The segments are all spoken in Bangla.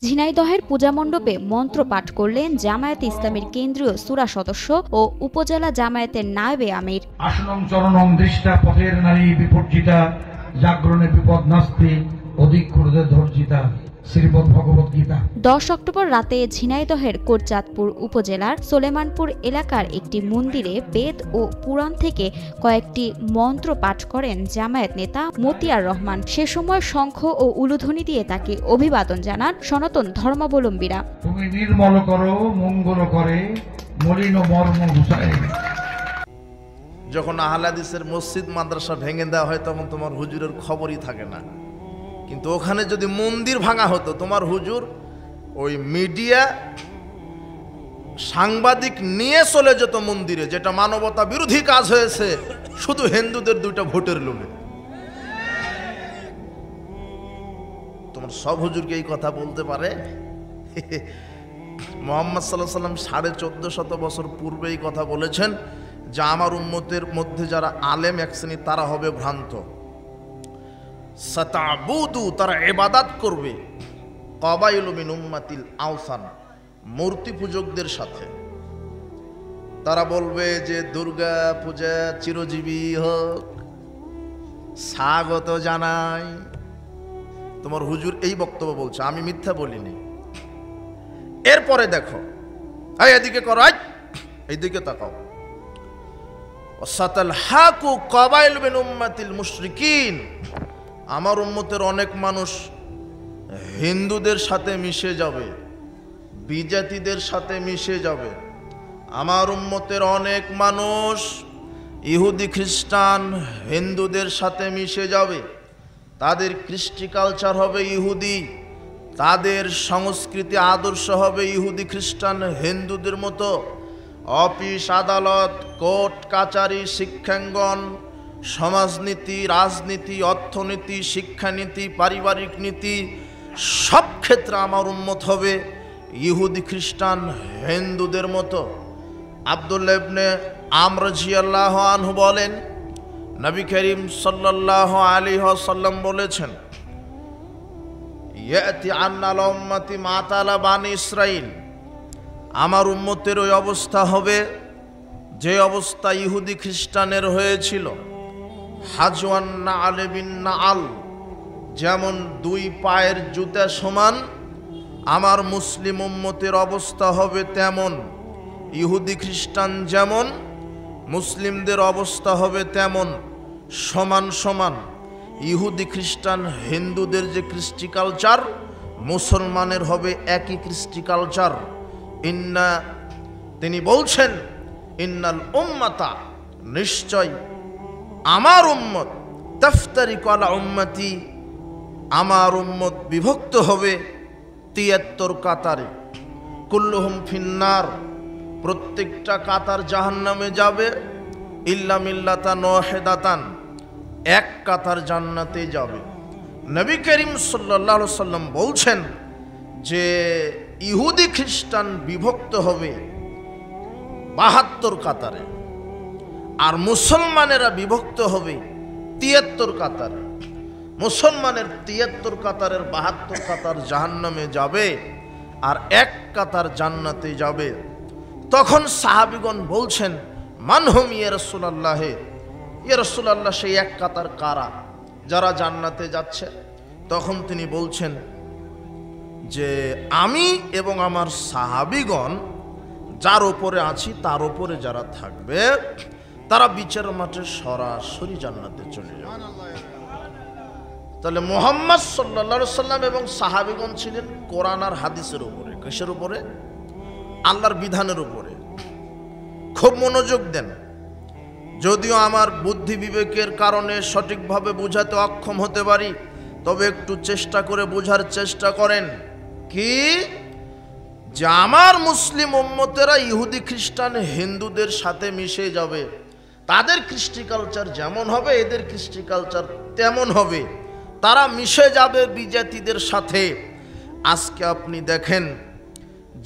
ঝিনাইদহের পূজামণ্ডপে মন্ত্র পাঠ করলেন জামায়াতে ইসলামীর কেন্দ্রীয় সূরা সদস্য ও উপজেলা জামায়াতের নায়েবে আমির। আসনং চরণং দৃষ্টা পথের নারী বিপর্জিতা জাগরণে বিপদ নাস্তি অধিক ক্রোধে ধর্জিতা। 10 অক্টোবর রাতে ঝিনাইদহের কোটচাঁদপুর উপজেলার সোলেমানপুর এলাকার একটি মন্দিরে বেদ ও পুরাণ থেকে কয়েকটি মন্ত্র পাঠ করেন জামায়াত নেতা মতিয়ার রহমান। সে সময় শঙ্খ ও উলুধ্বনি দিয়ে তাকে অভিবাদন জানান সনাতন ধর্মাবলম্বীরা। তুমি নির্মল করো মঙ্গল করে মলিন মর্ম ঘুষায়। যখন আহলে হাদিসের মসজিদ মাদ্রাসা ভেঙে দেওয়া হয় তখন তোমার হুজুরের খবরই থাকে না, কিন্তু ওখানে যদি মন্দির ভাঙা হতো তোমার হুজুর ওই মিডিয়া সাংবাদিক নিয়ে চলে যেত মন্দিরে, যেটা মানবতা বিরোধী কাজ হয়েছে শুধু হিন্দুদের 2টা ভোটের লোভে। তোমার সব হুজুরকে এই কথা বলতে পারে? মুহাম্মদ সাল্লাল্লাহু আলাইহি সাল্লাম 1450 বছর পূর্বে এই কথা বলেছেন যে আমার উম্মতের মধ্যে যারা আলেম এক শ্রেণী তারা হবে ভ্রান্ত, সাতাবুদু তারা ইবাদত করবে, কাবাইলু মিন উম্মাতিল আওসান মূর্তি পূজকদের সাথে। তারা বলবে যে দুর্গা পূজা চিরজীবী হোক, স্বাগত জানাই। তোমার হুজুর এই বক্তব্য বলছে, আমি মিথ্যা বলিনি। এরপরে দেখো, এই এদিকে করো, এইদিকে তাকাও। সাতালহাকু কাবাইল মিন উম্মাতিল মুশরিকিন আমার উম্মতের অনেক মানুষ হিন্দুদের সাথে মিশে যাবে, বিজাতিদের সাথে মিশে যাবে। আমার উম্মতের অনেক মানুষ ইহুদি খ্রিস্টান হিন্দুদের সাথে মিশে যাবে। তাদের কৃষ্টি কালচার হবে ইহুদি, তাদের সংস্কৃতি আদর্শ হবে ইহুদি খ্রিস্টান হিন্দুদের মতো। অফিস আদালত কোর্ট কাচারি শিক্ষাঙ্গন সমাজনীতি রাজনীতি অর্থনীতি শিক্ষানীতি পারিবারিক নীতি সব ক্ষেত্রে আমার উম্মত হবে ইহুদি খ্রিস্টান হিন্দুদের মতো। আব্দুল্লাহ ইবনে আমর রাদিয়াল্লাহু আনহু বলেন, নবী করিম সাল্লাল্লাহু আলাইহি ওয়াসাল্লাম বলেছেন, ইয়াতি আন্নাল উম্মতি মাতালা বানি ইসরাইল আমার উম্মতের ওই অবস্থা হবে যে অবস্থা ইহুদি খ্রিস্টানের হয়েছিল। হাজওয়ান নাআল বিন নাআল যেমন 2 পায়ের জুতা সমান আমার মুসলিম উম্মতের অবস্থা হবে তেমন। ইহুদি খ্রিস্টান যেমন মুসলিমদের অবস্থা হবে তেমন সমান সমান। ইহুদি খ্রিস্টান হিন্দুদের যে কৃষ্টি কালচার মুসলমানের হবে একই কৃষ্টি কালচার। তিনি বলছেন ইন্নাল উম্মাতা নিশ্চয় আমার উম্মত তাফতারিকু আলা উম্মতি আমার উম্মত বিভক্ত হবে 73 কাতারে। কুল্লুহুম ফিন্নার প্রত্যেকটা কাতার জাহান্নামে যাবে, ইল্লা মিল্লাতান ওয়াহিদাতান এক কাতার জান্নাতে যাবে। নবী করিম সাল্লাল্লাহু আলাইহি সাল্লাম বলছেন যে ইহুদি খ্রিস্টান বিভক্ত হবে 72 কাতারে আর মুসলমানেরা বিভক্ত হবে 73 কাতারে। মুসলমানের 73 কাতারের 72 কাতার জাহান্নামে যাবে আর এক কাতার জান্নাতে যাবে। তখন সাহাবীগণ বলছেন, মানহুম ইয়া রাসূলুল্লাহ, ইয়া রাসূলুল্লাহ সেই এক কাতার কারা যারা জান্নাতে যাচ্ছে? তখন তিনি বলছেন যে আমি এবং আমার সাহাবীগণ যার উপরে আছি তার উপরে যারা থাকবে তারা বিচারের মাঠে সরাসরি জান্নাতে চলে যাবে। তাহলে মুহাম্মদ সাল্লাল্লাহু আলাইহি সাল্লাম এবং সাহাবীগণ ছিলেন কোরআন আর হাদিসের উপরে। কিসের উপরে? আল্লাহর বিধানের উপরে। খুব মনোযোগ দেন। যদিও আমার বুদ্ধি বিবেকের কারণে সঠিকভাবে বোঝাতে অক্ষম হতে পারি, তবে একটু চেষ্টা করে বোঝার চেষ্টা করেন। কি যে আমার মুসলিম উম্মতেরা ইহুদি খ্রিস্টান হিন্দুদের সাথে মিশে যাবে, তাদের কৃষ্টি কালচার যেমন হবে এদের কৃষ্টি কালচার তেমন হবে, তারা মিশে যাবে বিজাতিদের সাথে। আজকে আপনি দেখেন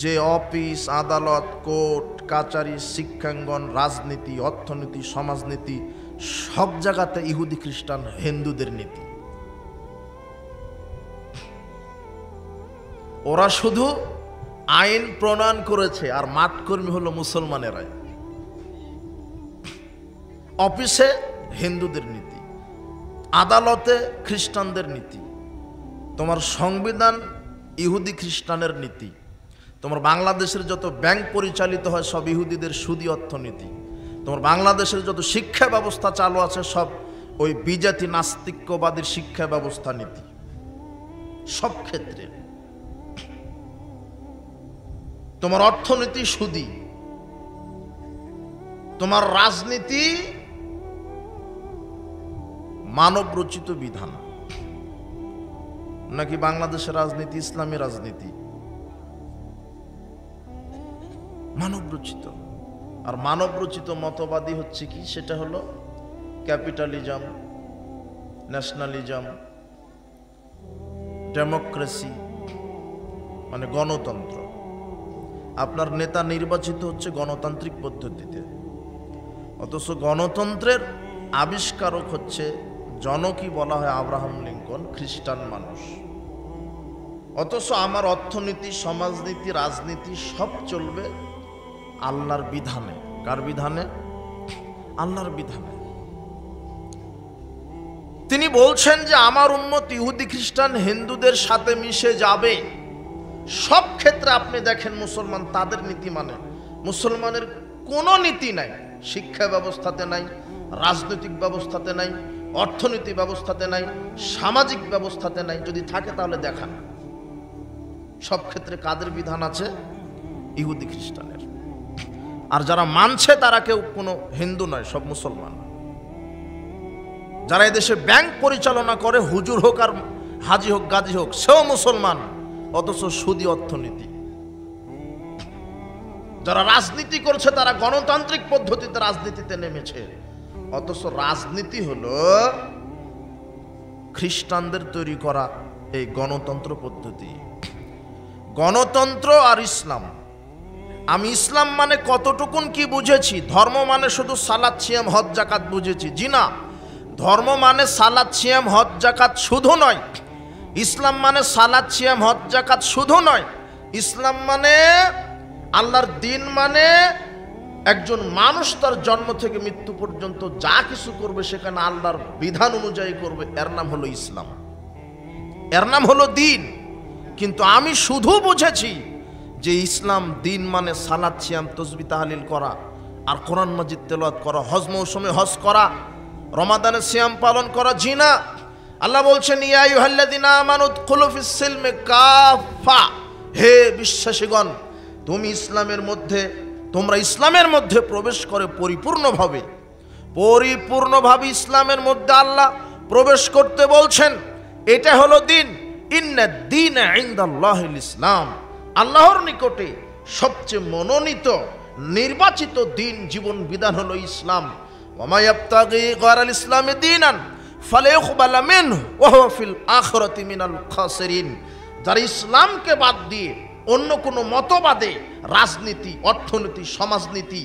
যে অফিস আদালত কোর্ট কাচারি শিক্ষাঙ্গন রাজনীতি অর্থনীতি সমাজনীতি সব জায়গাতে ইহুদি খ্রিস্টান হিন্দুদের নীতি। ওরা শুধু আইন প্রণয়ন করেছে, আর মাঠকর্মী হলো মুসলমানেরাই। অফিসে হিন্দুদের নীতি, আদালতে খ্রিস্টানদের নীতি, তোমার সংবিধান ইহুদি খ্রিস্টানের নীতি, তোমার বাংলাদেশের যত ব্যাংক পরিচালিত হয় সব ইহুদিদের সুদী অর্থনীতি, তোমার বাংলাদেশের যত শিক্ষা ব্যবস্থা চালু আছে সব ওই বিজাতি নাস্তিক্যবাদীর শিক্ষা ব্যবস্থা নীতি। সব ক্ষেত্রে তোমার অর্থনীতি সুদী, তোমার রাজনীতি মানব রচিত বিধান। নাকি বাংলাদেশের রাজনীতি ইসলামী রাজনীতি? মানব রচিত। আর মানব রচিত মতবাদী হচ্ছে কি? সেটা হলো ক্যাপিটালিজম, ন্যাশনালিজম, ডেমোক্রেসি, মানে গণতন্ত্র। আপনার নেতা নির্বাচিত হচ্ছে গণতান্ত্রিক পদ্ধতিতে, অথচ গণতন্ত্রের আবিষ্কারক হচ্ছে জনকই বলা হয় আব্রাহাম লিঙ্কন, খ্রিস্টান মানুষ। অথচ আমার অর্থনীতি, সমাজনীতি, রাজনীতি সব চলবে আল্লাহর বিধানে। কার বিধানে? আল্লাহর বিধানে। তিনি বলছেন যে আমার উম্মত ইহুদি খ্রিস্টান হিন্দুদের সাথে মিশে যাবে। সব ক্ষেত্রে আপনি দেখেন মুসলমান তাদের নীতি মানে, মুসলমানের কোনো নীতি নাই। শিক্ষা ব্যবস্থাতে নাই, রাজনৈতিক ব্যবস্থাতে নাই, অর্থনীতি ব্যবস্থাতে নাই, সামাজিক ব্যবস্থাতে নাই। যদি থাকে তাহলে দেখান। সব ক্ষেত্রে কাদের বিধান আছে? ইহুদি খ্রিস্টানের। আর যারা মানছে তারা কেউ কোনো হিন্দু নয়, সব মুসলমান। যারা এদেশে ব্যাংক পরিচালনা করে, হুজুর হোক আর হাজি হোক গাজী হোক, সেও মুসলমান, অথচ সুদী অর্থনীতি। যারা রাজনীতি করছে তারা গণতান্ত্রিক পদ্ধতিতে রাজনীতিতে নেমেছে, অথচ রাজনীতি হলো খ্রিস্টানদের তৈরি করা এই গণতন্ত্র পদ্ধতি। গণতন্ত্র আর ইসলাম, আমি ইসলাম মানে কতটুকুন কি বুঝেছি? ধর্ম মানে শুধু সালাত সিয়াম হজ জাকাত বুঝেছি? জি না, ধর্ম মানে সালাত সিয়াম হজ জাকাত শুধু নয়। ইসলাম মানে সালাত সিয়াম হজ জাকাত শুধু নয়। ইসলাম মানে আল্লাহর দিন, মানে একজন মানুষ তার জন্ম থেকে মৃত্যু পর্যন্ত যা কিছু করবে সেখানে আল্লাহর বিধান অনুযায়ী করবে, এর নাম হলো ইসলাম, এর নাম হলো দিন। কিন্তু আমি শুধু বুঝেছি যে ইসলাম দিন মানে সালাত সিয়াম তসবিহ তাহলিল করা, আর কোরআন মাজিদ তেলাওয়াত করা, হজ মৌসুমে হজ করা, রমাদানে সিয়াম পালন করা। জি না, আল্লাহ বলছেন ইয়া আইয়ুহাল্লাযিনা আমানু উদখুলু ফিস সিলমি কাফা, হে বিশ্বাসীগণ তুমি ইসলামের মধ্যে, তোমরা ইসলামের মধ্যে প্রবেশ করে পরিপূর্ণভাবে ইসলামের মধ্যে আল্লাহ প্রবেশ করতে বলছেন। এটা হলো দিন। ইন্নাদ দীনা ইনদাল্লাহিল ইসলাম, আল্লাহর নিকটে সবচেয়ে মনোনীত নির্বাচিত দিন, জীবন বিধান হলো ইসলাম। ওয়া মা ইয়াবতাগি গায়রাল ইসলামি দীনান ফালা ইউকবালা মিনহু ওয়া হুয়া ফিল আখিরাতি মিনাল খাসিরিন। যারা ইসলামকে বাদ দিয়ে অন্য কোনো মতবাদে রাজনীতি, অর্থনীতি, সমাজনীতি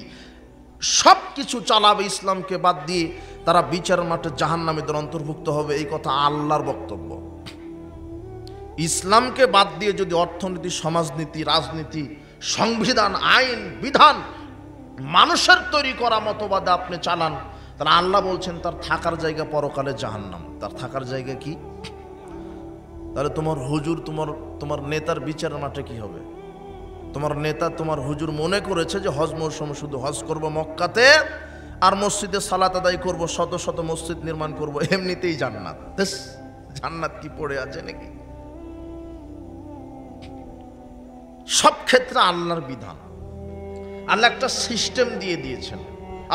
সব কিছু চালাবে, ইসলামকে বাদ দিয়ে তারা বিচার মাঠে জাহান্নামীদের অন্তর্ভুক্ত হবে। এই কথা আল্লাহর বক্তব্য। ইসলামকে বাদ দিয়ে যদি অর্থনীতি, সমাজনীতি, রাজনীতি, সংবিধান, আইন, বিধান মানুষের তৈরি করা মতবাদে আপনি চালান, তাহলে আল্লাহ বলছেন তার থাকার জায়গা পরকালে জাহান্নাম। তার থাকার জায়গা কি? তাহলে তোমার হুজুর, তোমার নেতার বিচারের মাঠে কি হবে? তোমার নেতা, তোমার হুজুর মনে করেছে যে হজ মৌসুমে শুধু হজ করব মক্কাতে, আর মসজিদে সালাত আদায় করব, শত শত মসজিদ নির্মাণ করব, এমনিতেই জান্নাত। জান্নাত কি পড়ে আছে নাকি? সব ক্ষেত্রে আল্লাহর বিধান। আল্লাহ একটা সিস্টেম দিয়ে দিয়েছেন,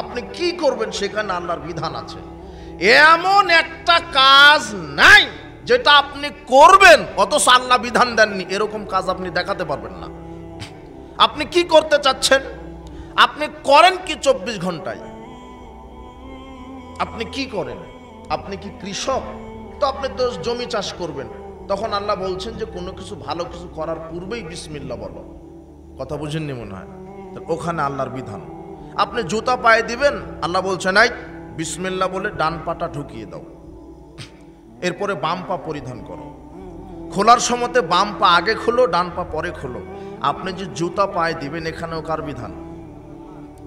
আপনি কি করবেন সেখানে আল্লাহর বিধান আছে। এমন একটা কাজ নাই যেটা আপনি করবেন অথচ আল্লাহ বিধান দেননি, এরকম কাজ আপনি দেখাতে পারবেন না। আপনি কি করতে চাচ্ছেন? আপনি করেন কি 24 ঘন্টায়? আপনি কি করেন? আপনি কি কৃষক? তো আপনি তো জমি চাষ করবেন। তখন আল্লাহ বলছেন যে কোনো কিছু ভালো কিছু করার পূর্বেই বিসমিল্লাহ বলো। কথা বুঝেননি মনে হয়? ওখানে আল্লাহর বিধান। আপনি জুতা পায়ে দিবেন, আল্লাহ বলছেন এই বিসমিল্লাহ বলে ডান পাটা ঢুকিয়ে দাও, এরপরে বাম পা পরিধান করো। খোলার সময়তে বাম পা আগে খোলো, ডান পা পরে খোলো। আপনি যে জুতা পায়ে দিবেন, এখানেও কার বিধান?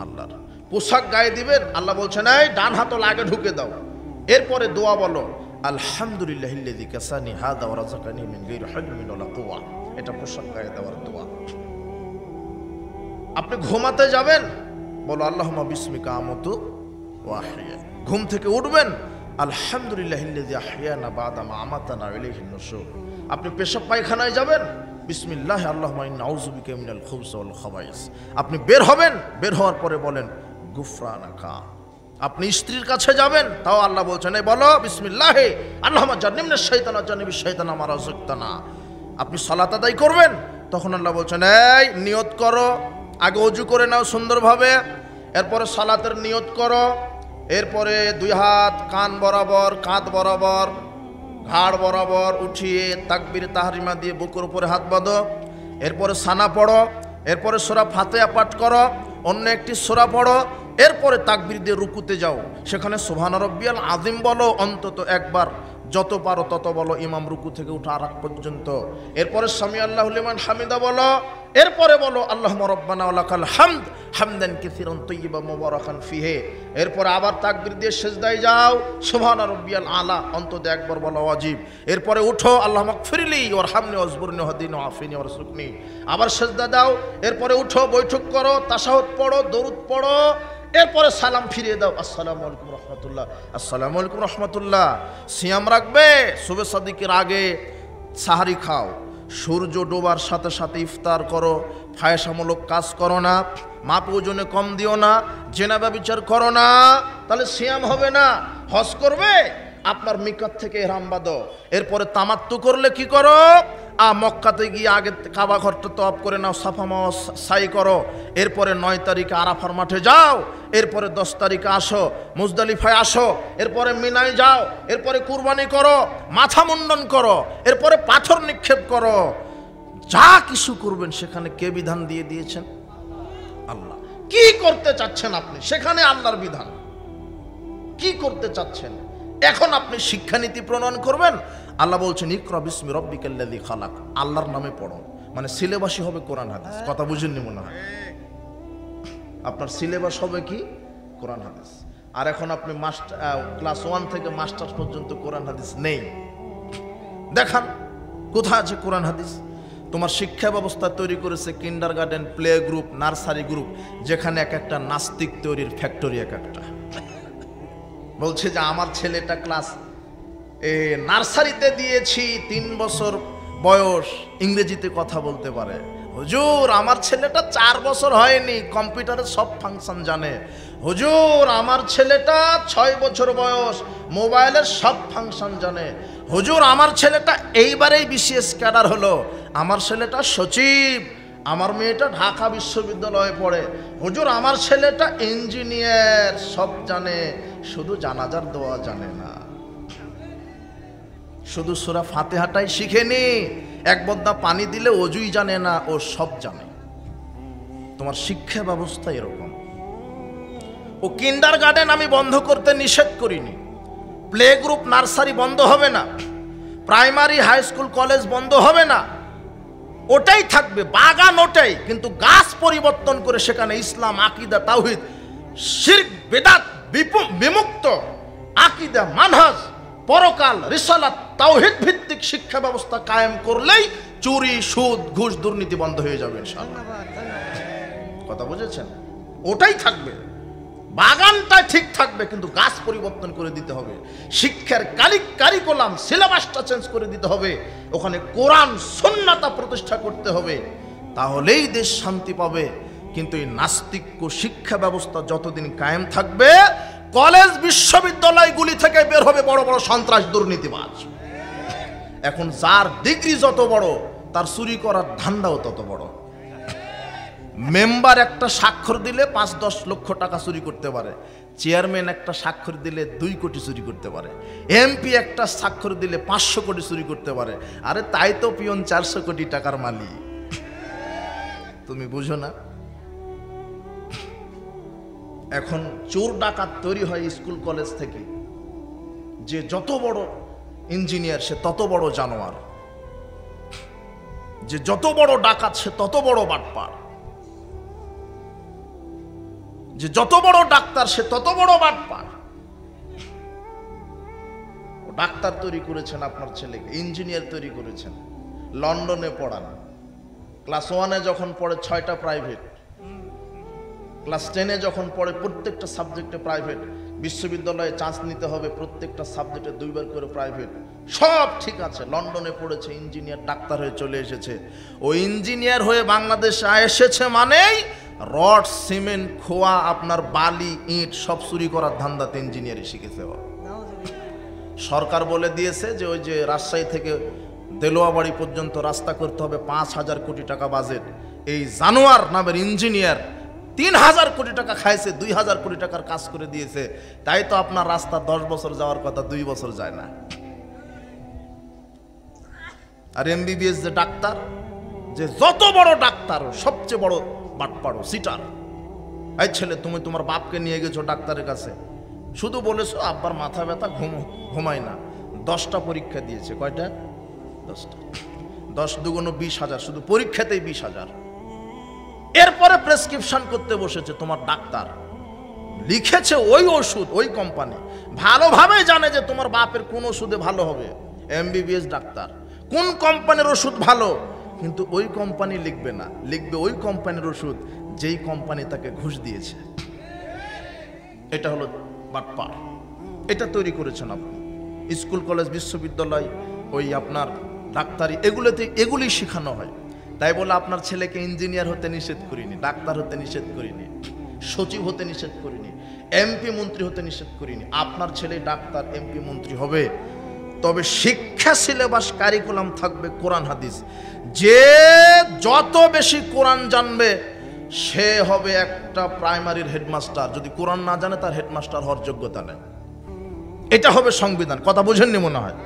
আল্লাহর। পোশাক গায়ে দিবেন, আল্লাহ বলছেন এই ডান হাতল আগে ঢুকে দাও, এরপরে দোয়া বলো আলহামদুলিল্লাহিল্লাযী কাসানি হাযা ওয়া রাযাকানি মিন গায়রি হাওলিন ওয়ালা কুওয়া। এটা পোশাক গায়ে দেওয়ার দোয়া। আপনি ঘুমাতে যাবেন, বলো আল্লাহুম্মা বিসমিকা আমুতু ওয়া আহইয়া। ঘুম থেকে উঠবেন, আলহামদুলিল্লাহিল্লাযী আহইয়ানা বা'দা মা আমাতানা ওয়া ইলাইহিন নুশুর। আপনি পেশাব পায়খানায় যাবেন, বিসমিল্লাহ আল্লাহুম্মা ইন্না আউযু বিকা মিনাল খুবসি ওয়াল খাবাইস। আপনি বের হবেন, বের হওয়ার পরে বলেন গুফরানাকা। আপনি স্ত্রীর কাছে যাবেন, তাও আল্লাহ বলছেন এই বলো বিসমিল্লাহ আল্লাহুম্মা জান্নিবনাশ শাইতানা জান্নিবিশ শাইতানা মা রাযাকতানা। আপনি সালাত আদায় করবেন, তখন আল্লাহ বলছেন এই নিয়ত করো, আগে ওযু করে নাও সুন্দরভাবে, এরপরে সালাতের নিয়ত করো, এরপরে দুই হাত কান বরাবর, কাঁধ বরাবর, ঘাড় বরাবর উঠিয়ে তাকবীর তাহরিমা দিয়ে বুকের উপরে হাত বাঁধো, এরপরে সানা পড়ো, এরপরে সূরা ফাতিহা পাঠ করো, অন্য একটি সূরা পড়ো, এরপরে তাকবীর দিয়ে রুকুতে যাও, সেখানে সুবহান রাব্বিয়াল আযীম বলো অন্তত একবার, যত পারো তত বলো ইমাম রুকু থেকে উঠা আগ পর্যন্ত। এরপরে সামি আল্লাহু লিমান হামিদা বলো, এরপরে বলো আল্লাহুম্মা রাব্বানা ওয়া লাকাল হামদ হামদান কাসীরান তাইয়্যিবান মুবারাকান ফিহি। এরপরে আবার তাকবীর দিয়ে সিজদায় যাও, সুবহান রাব্বিয়াল আলা অন্তত একবার বলা ওয়াজিব। এরপরে উঠো আল্লাহুম্মা গফিরলি ওয়ারহামনি ওয়াজবুরনি ওয়াহদিনি ওয়াআফিনি ওয়ারযুকনি, আবার সিজদা দাও, এরপরে উঠো বৈঠক করো, তাশাহুদ পড়ো, দরুদ পড়ো, এরপরে সালাম ফিরিয়ে দাও, আসসালামু আলাইকুম রহমতুল্লাহ, আসসালামু আলাইকুম রহমতুল্লাহ। সিয়াম রাখবে, শুভে সাদিকের আগে সাহারি খাও, সূর্য ডোবার সাথে সাথে ইফতার করো, ফায়সামূলক কাজ করো না, মাপ ওজনে কম দিও না, জেনা ব্যভিচার করো না, তাহলে সিয়াম হবে না। হজ করবে, আপনার মিকাত থেকে ইহরাম বাঁধো, এরপরে তামাত্তু করলে কি করো, মক্কাতে গিয়ে আগে কাবা ঘরটা তওয়াফ করে নাও, সাফা মাওয়া সাই করো, এরপরে 9 তারিখে আরাফার মাঠে যাও, এরপরে 10 তারিখে আসো মুজদালিফায় আসো, এরপরে মিনায় যাও, এরপরে কুরবানি করো, মাথা মুন্ডন করো, এরপরে পাথর নিক্ষেপ করো। যা কিছু করবেন সেখানে কে বিধান দিয়ে দিয়েছেন? আল্লাহ। কি করতে চাচ্ছেন আপনি, সেখানে আল্লাহর বিধান। কি করতে চাচ্ছেন? এখন আপনি শিক্ষানীতি প্রণয়ন করবেন, আল্লাহ বলছেন ইকরা বিসমি রাব্বিকাল্লাযী খালাক, আল্লাহর নামে পড়ো, মানে সিলেবাসই হবে কোরআন হাদিস। কথা বুঝেননি মনে হয়? আপনার সিলেবাস হবে কি? কোরআন হাদিস। আর এখন আপনি ক্লাস 1 থেকে মাস্টার্স পর্যন্ত কোরআন হাদিস নেই। দেখান কোথায় আছে কোরআন হাদিস? তোমার শিক্ষা ব্যবস্থা তৈরি করেছে kindergarten, play group, nursery group, যেখানে এক একটা নাস্তিক তৈরির ফ্যাক্টরি এক একটা। বলছে যে আমার ছেলেটা ক্লাস নার্সারিতে দিয়েছি, 3 বছর বয়স, ইংরেজিতে কথা বলতে পারে। হুজুর আমার ছেলেটা 4 বছর হয়নি, কম্পিউটারের সব ফাংশন জানে। হুজুর আমার ছেলেটা 6 বছর বয়স, মোবাইলের সব ফাংশন জানে। হুজুর আমার ছেলেটা এইবারেই বিসিএস ক্যাডার হলো। আমার ছেলেটা সচিব। আমার মেয়েটা ঢাকা বিশ্ববিদ্যালয়ে পড়ে। হুজুর আমার ছেলেটা ইঞ্জিনিয়ার, সব জানে, শুধু জানাজার দোয়া জানে না, শুধু সূরা ফাতিহাটাই শিখেনি, এক বদ্দা পানি দিলে অজুই জানে না, ও সব জানে। তোমার শিক্ষা ব্যবস্থা এরকম। ও কিন্ডারগার্টেন আমি বন্ধ করতে নিষেধ করিনি, প্লে গ্রুপ, নার্সারি বন্ধ হবে না, প্রাইমারি, হাই স্কুল, কলেজ বন্ধ হবে না, ওটাই থাকবে, বাগান ওটাই, কিন্তু গাছ পরিবর্তন করে সেখানে ইসলাম, আকীদা, তাওহীদ, শিরক, বিদআত, বিমুক্ত আকীদা, মানহাজ, পরকাল, রিসালাত, তাওহীদ ভিত্তিক শিক্ষা ব্যবস্থা কায়েম করলেই চুরি, সুদ, ঘুষ, দুর্নীতি বন্ধ হয়ে যাবে ইনশাআল্লাহ। কথা বুঝেছেন? ওটাই থাকবে, বাগানটা ঠিক থাকবে, কিন্তু গাছ পরিবর্তন করে দিতে হবে। শিক্ষার কারিকুলাম, সিলেবাসটা চেঞ্জ করে দিতে হবে, ওখানে কোরআন সুন্নাহটা প্রতিষ্ঠা করতে হবে, তাহলেই দেশ শান্তি পাবে। কিন্তু এই নাস্তিক্য শিক্ষা ব্যবস্থা যতদিন কায়েম থাকবে, কলেজ বিশ্ববিদ্যালয়গুলি থেকে বের হবে বড় বড় সন্ত্রাস, দুর্নীতিবাজ। এখন যার ডিগ্রি যত বড়, তার চুরি করার ধান্দাও তত বড়। মেম্বার একটা স্বাক্ষর দিলে 5-10 লক্ষ টাকা চুরি করতে পারে, চেয়ারম্যান একটা স্বাক্ষর দিলে 2 কোটি চুরি করতে পারে, এমপি একটা স্বাক্ষর দিলে 500 কোটি চুরি করতে পারে। আরে তাই তো পিয়ন 400 কোটি টাকার মালিক। তুমি বুঝো না? এখন চোর ডাকাত তৈরি হয় স্কুল কলেজ থেকে, যে যত বড় ইঞ্জিনিয়ার সে তত বড় জানোয়ার। যে যত বড় ডাকাত সে তত বড় বাটপার, যে যত বড় ডাক্তার সে তত বড় বাটপার। ডাক্তার তৈরি করেছেন আপনার ছেলেকে, ইঞ্জিনিয়ার তৈরি করেছেন, লন্ডনে পড়ান, ক্লাস 1-এ যখন পড়ে 6টা প্রাইভেট, ক্লাস 10-এ যখন পড়ে প্রত্যেকটা সাবজেক্টে প্রাইভেট, বিশ্ববিদ্যালয়ে চান্স নিতে হবে প্রত্যেকটা সাবজেক্টে 2বার করে প্রাইভেট, সব ঠিক আছে, লন্ডনে পড়েছে, ইঞ্জিনিয়ার ডাক্তার হয়ে চলে এসেছে। ও ইঞ্জিনিয়ার হয়ে বাংলাদেশে এসেছে মানেই রড সিমেন্ট খোয়া আপনার বালি ইট সব চুরি করার ধান্দাতে ইঞ্জিনিয়ারই শিখেছে। সরকার বলে দিয়েছে যে ওই যে রাজশাহী থেকে দেলোয়াবাড়ি পর্যন্ত রাস্তা করতে হবে 5,000 কোটি টাকা বাজেট, এই জানোয়ার নামের ইঞ্জিনিয়ার 3,000 কোটি টাকা খাইছে, 2,000 কোটি টাকার কাজ করে দিয়েছে। তাই তো আপনার রাস্তা 10 বছর যাওয়ার কথা 2 বছর যায় না। আর এমবিবিএস যে ডাক্তার, যে যত বড় ডাক্তার সবচেয়ে বড় বাটপাড়ো সিটার। এই ছেলে তুমি তোমার বাপকে নিয়ে গেছো ডাক্তারের কাছে, শুধু বলেছো আব্বার মাথা ব্যথা ঘুমায় না, 10টা পরীক্ষা দিয়েছে। কয়টা? 10টা। 10 দুগুণ 20,000, শুধু পরীক্ষাতেই 20,000। এরপরে প্রেসক্রিপশন করতে বসেছে তোমার ডাক্তার, লিখেছে ওই ওষুধ ওই কোম্পানি, ভালোভাবে জানে যে তোমার বাপের কোন ওষুধে ভালো হবে। এমবিবিএস ডাক্তার, কোন কোম্পানির ওষুধ ভালো, কিন্তু ওই কোম্পানি লিখবে না, লিখবে ওই কোম্পানির ওষুধ যেই কোম্পানি তাকে ঘুষ দিয়েছে। এটা হলো বাটপার। এটা তৈরি করেছেন আপনি। স্কুল কলেজ বিশ্ববিদ্যালয় ওই আপনার ডাক্তারি এগুলোতে এগুলি শেখানো হয়। তাই বলে আপনার ছেলেকে ইঞ্জিনিয়ার হতে নিষেধ করিনি, ডাক্তার হতে নিষেধ করিনি, সচিব হতে নিষেধ করিনি, এমপি মন্ত্রী হতে নিষেধ করিনি। আপনার ছেলে ডাক্তার এমপি মন্ত্রী হবে, তবে শিক্ষা সিলেবাস কারিকুলাম থাকবে কোরআন হাদিস। যে যত বেশি কোরআন জানবে সে হবে একটা প্রাইমারির হেডমাস্টার, যদি কোরআন না জানে তার হেডমাস্টার হওয়ার যোগ্যতা নেই। এটা হবে সংবিধান। কথা বুঝেননি মনে হয়।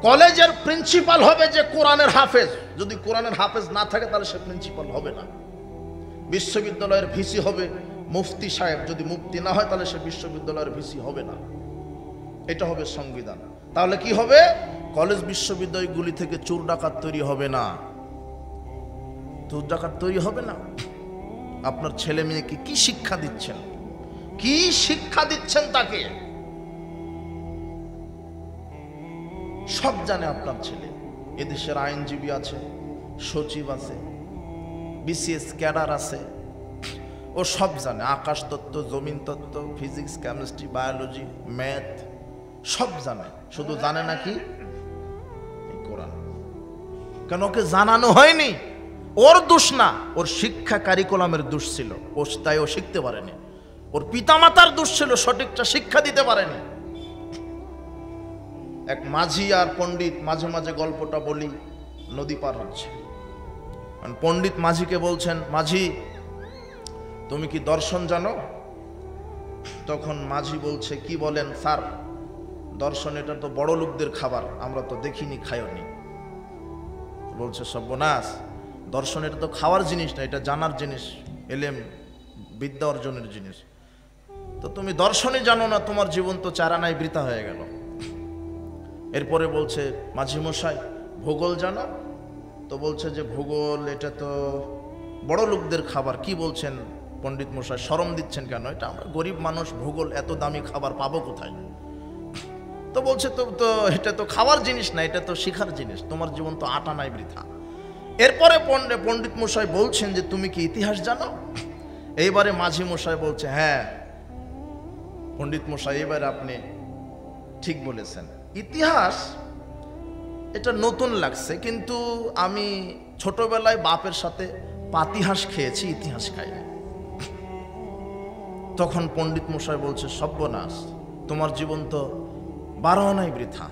কলেজের প্রিন্সিপাল হবে যে কোরআনের হাফেজ, যদি কোরআনের হাফেজ না থাকে তাহলে সে প্রিন্সিপাল হবে না। বিশ্ববিদ্যালয়ের ভিসি হবে মুফতি সাহেব, যদি মুফতি না হয় তাহলে সে বিশ্ববিদ্যালয়ের ভিসি হবে না। এটা হবে সংবিধান। তাহলে কি হবে? কলেজ বিশ্ববিদ্যালয়গুলি থেকে চোর ডাকাত তৈরি হবে না, চোর ডাকাত তৈরি হবে না। আপনার ছেলে মেয়েকে কি শিক্ষা দিচ্ছেন, কি শিক্ষা দিচ্ছেন তাকে সব জানে আপনার ছেলে। এদেশের আইনজীবী আছে, সচিব আছে, বিসিএস ক্যাডার আছে, ও সব জানে। আকাশ তত্ত্ব, জমিন তত্ত্ব, ফিজিক্স, কেমিস্ট্রি, বায়োলজি, ম্যাথ সব জানে, শুধু জানে না কি কোরআন। কেন? ওকে জানানো হয়নি। ওর দোষ না, ওর শিক্ষা কারিকুলামের দোষ ছিল, ও তাই ও শিখতে পারেনি। ওর পিতামাতার দোষ ছিল, সঠিকটা শিক্ষা দিতে পারেনি। এক মাঝি আর পণ্ডিত, মাঝে মাঝে গল্পটা বলি, নদী পার হচ্ছে। পণ্ডিত মাঝিকে বলছেন, মাঝি তুমি কি দর্শন জানো? তখন মাঝি বলছে, কি বলেন স্যার? দর্শন এটা তো বড় লোকদের খাবার, আমরা তো দেখিনি, খাইনি। বলছে, সর্বনাশ, দর্শন এটা তো খাওয়ার জিনিস না, এটা জানার জিনিস, এলেম বিদ্যা অর্জনের জিনিস। তো তুমি দর্শনই জানো না, তোমার জীবন তো চারানায় বৃথা হয়ে গেল। এরপরে বলছে, মাঝি মশাই ভূগোল জানো? তো বলছে যে ভূগোল এটা তো বড় লোকদের খাবার। কি বলছেন পণ্ডিত মশাই, শরম দিচ্ছেন কেন? এটা আমরা গরিব মানুষ, ভূগোল এত দামি খাবার পাবো কোথায়? তো বলছে, তো এটা তো খাওয়ার জিনিস না, এটা তো শিখার জিনিস, তোমার জীবন তো আটানায় বৃথা। এরপরে পণ্ডিত মশাই বলছেন যে তুমি কি ইতিহাস জানো? এইবারে মাঝি মশাই বলছে, হ্যাঁ পণ্ডিত মশাই, এবারে আপনি ঠিক বলেছেন, ইতিহাস এটা নতুন লাগছে, কিন্তু আমি ছোটবেলায় বাপের সাথে পাতিহাঁস খেয়েছি, ইতিহাস খাইনি। তখন পণ্ডিত মশাই বলছে, সর্বনাশ, তোমার জীবন তো 12 আনাই বৃথা।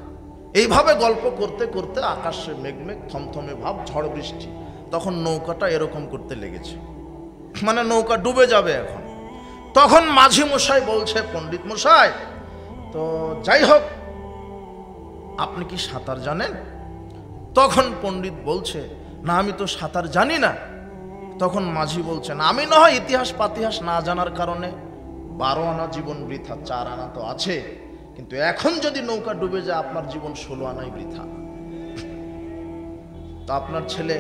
এইভাবে গল্প করতে করতে আকাশে মেঘমেঘ, থমথমে ভাব, ঝড় বৃষ্টি। তখন নৌকাটা এরকম করতে লেগেছে, মানে নৌকা ডুবে যাবে এখন। তখন মাঝি মশাই বলছে, পণ্ডিত মশাই তো যাই হোক, আপনি কি সাঁতার জানেন? তখন পণ্ডিত বলছে, না আমি তো সাঁতার জানি না। তখন মাঝি বলছেন, আমি না হয় ইতিহাস পাতিহাস না জানার কারণে 12 আনা জীবন বৃথা, 4 আনা তো আছে, কিন্তু এখন যদি নৌকা ডুবে যায় আপনার জীবন 16 আনাই বৃথা। তো আপনার ছেলে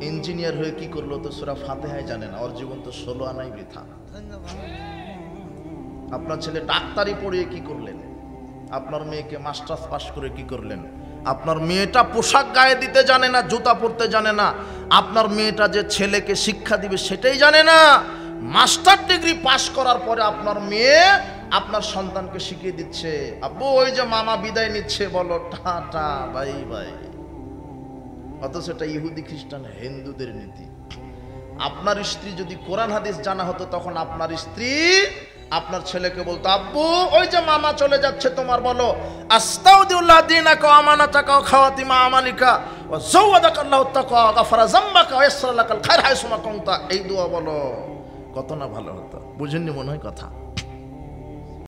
ইঞ্জিনিয়ার হয়ে কি করলো? তো সূরা ফাতিহাই জানে না, ওর জীবন তো 16 আনাই বৃথা। আপনার ছেলে ডাক্তারি পড়িয়ে কি করলেন? আপনার মেয়েকে মাস্টার্স পাস করে কি করলেন? আপনার মেয়েটা পোশাক গায়ে দিতে জানে না, জুতা পরতে জানে না। আপনার মেয়েটা যে ছেলেকে শিক্ষা দিবে সেটাই জানে না। মাস্টার ডিগ্রি পাস করার পরে আপনার মেয়ে আপনার সন্তানকে শিখিয়ে দিচ্ছে, আব্বু ওই যে মামা বিদায় নিচ্ছে, বলো টাটা বাই বাই। অথচ এটা ইহুদি খ্রিস্টান হিন্দুদের নীতি। আপনার স্ত্রী যদি কোরআন হাদিস জানা হতো, তখন আপনার স্ত্রী আপনার ছেলেকে বলতো, আব্বু ওই যে মামা চলে যাচ্ছে তোমার, বলো আস্তাউদিউল্লাহ দীনাকা ওয়া আমানাতাকা ওয়া খাওয়াতিমা আমালিকা ওয়া যাওয়াদাকাল্লাহু তাকওয়া ওয়া গাফারা যামবাকা ওয়া ইয়াসসারা লাকাল খায়র হাইসুমা কুনতা। এই দোয়া বলো, কত না ভালো হতো। বুঝেননি মনে হয় কথা?